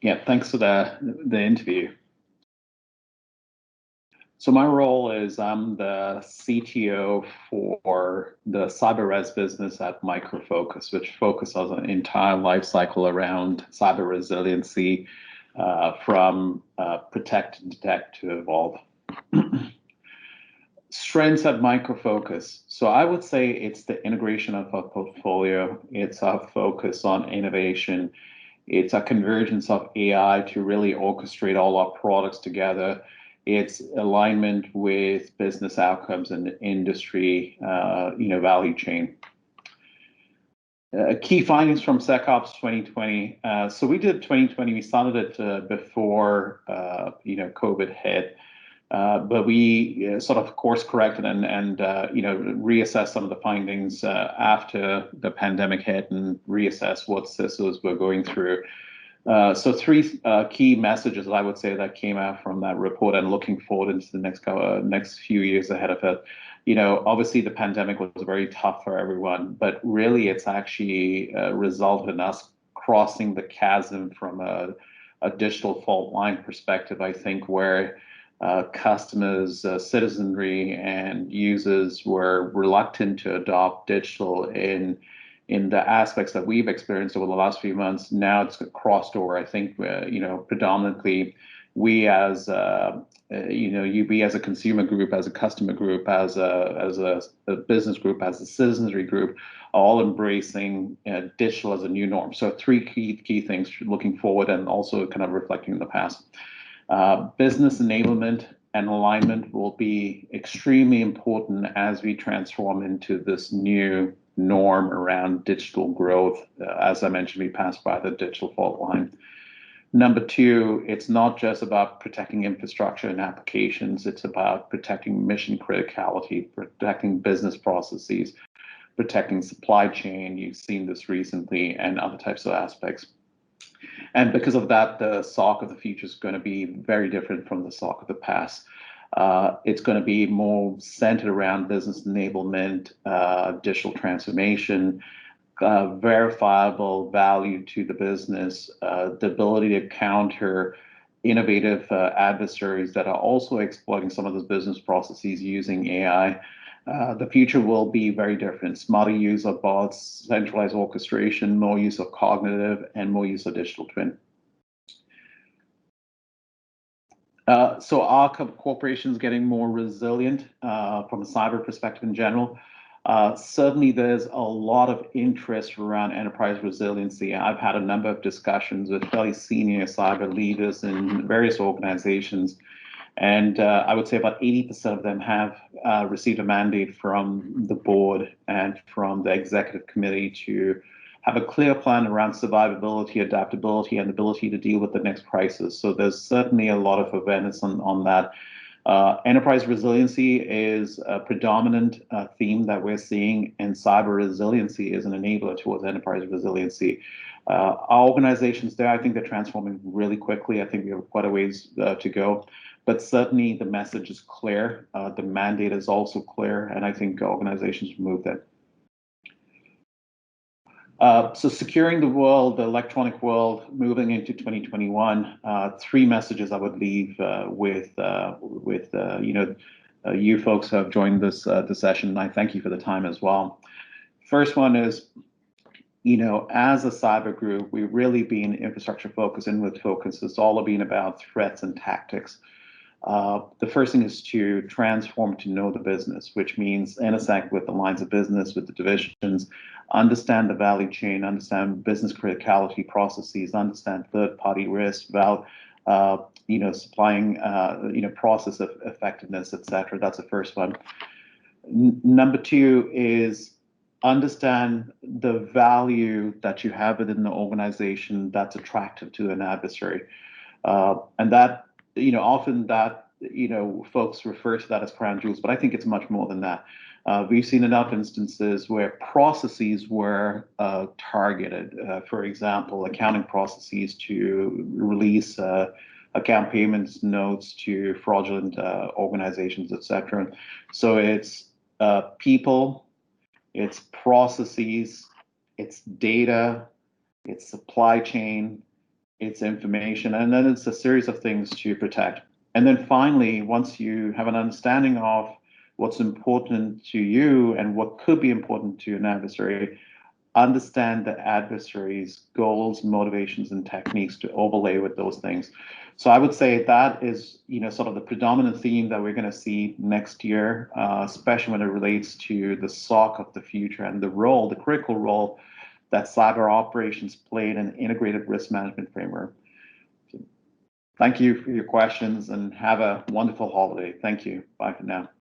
Yeah, thanks for the interview. So my role is I'm the CTO for the cyber res business at Micro Focus, which focuses on an entire life cycle around cyber resiliency, from protect, detect to evolve. Strengths at Micro Focus. So I would say it's the integration of our portfolio. It's our focus on innovation. It's a convergence of AI to really orchestrate all our products together. It's alignment with business outcomes and industry, value chain. Key findings from SECOPS 2020. So we did 2020. We started it before COVID hit. But we sort of course corrected and reassessed some of the findings after the pandemic hit and reassessed what CISOs were going through. So three key messages I would say that came out from that report, and looking forward into the next few years ahead of it. Obviously the pandemic was very tough for everyone, but really it's actually resulted in us crossing the chasm from a digital fault line perspective, I think, where customers, citizenry, and users were reluctant to adopt digital in the aspects that we've experienced over the last few months. Now it's crossed over. I think predominantly we as we as a consumer group, as a customer group, as a business group, as a citizenry group, are all embracing digital as a new norm. So three key things looking forward, and also kind of reflecting in the past. Business enablement and alignment will be extremely important as we transform into this new norm around digital growth. As I mentioned, we passed by the digital fault line. Number two, it's not just about protecting infrastructure and applications. It's about protecting mission criticality, protecting business processes, protecting supply chain. You've seen this recently, and other types of aspects. And because of that, the SOC of the future is going to be very different from the SOC of the past. It's going to be more centered around business enablement, digital transformation, verifiable value to the business, the ability to counter innovative adversaries that are also exploiting some of those business processes using AI. The future will be very different. Smarter use of bots, centralized orchestration, more use of cognitive, and more use of digital twin. So are corporations getting more resilient from a cyber perspective in general? Certainly, there's a lot of interest around enterprise resiliency. I've had a number of discussions with fairly senior cyber leaders in various organizations. And I would say about 80% of them have received a mandate from the board and from the executive committee to have a clear plan around survivability, adaptability, and ability to deal with the next crisis. So there's certainly a lot of awareness on that. Enterprise resiliency is a predominant theme that we're seeing, and cyber resiliency is an enabler towards enterprise resiliency. Our organizations there, I think they're transforming really quickly. I think we have quite a ways to go. But certainly the message is clear. The mandate is also clear, and I think organizations move that. So securing the world, the electronic world, moving into 2021. Three messages I would leave with you folks who have joined this session. And I thank you for the time as well. First one is, as a cyber group, we've really been infrastructure focused, inward focused. It's all been about threats and tactics. The first thing is to transform to know the business, which means intersect with the lines of business, with the divisions, understand the value chain, understand business criticality processes, understand third-party risk, supplying, process of effectiveness, etc. That's the first one. Number two is understand the value that you have within the organization that's attractive to an adversary, and that. Often that, folks refer to that as crown jewels, but I think it's much more than that. We've seen enough instances where processes were targeted. For example, accounting processes to release account payments notes to fraudulent organizations, etc. So it's people, it's processes, it's data, it's supply chain, it's information, and then it's a series of things to protect. And then finally, once you have an understanding of what's important to you and what could be important to an adversary, understand the adversary's goals, motivations, and techniques to overlay with those things. So I would say that is, sort of the predominant theme that we're going to see next year, especially when it relates to the SOC of the future and the critical role that cyber operations play in an integrated risk management framework. So thank you for your questions and have a wonderful holiday. Thank you. Bye for now.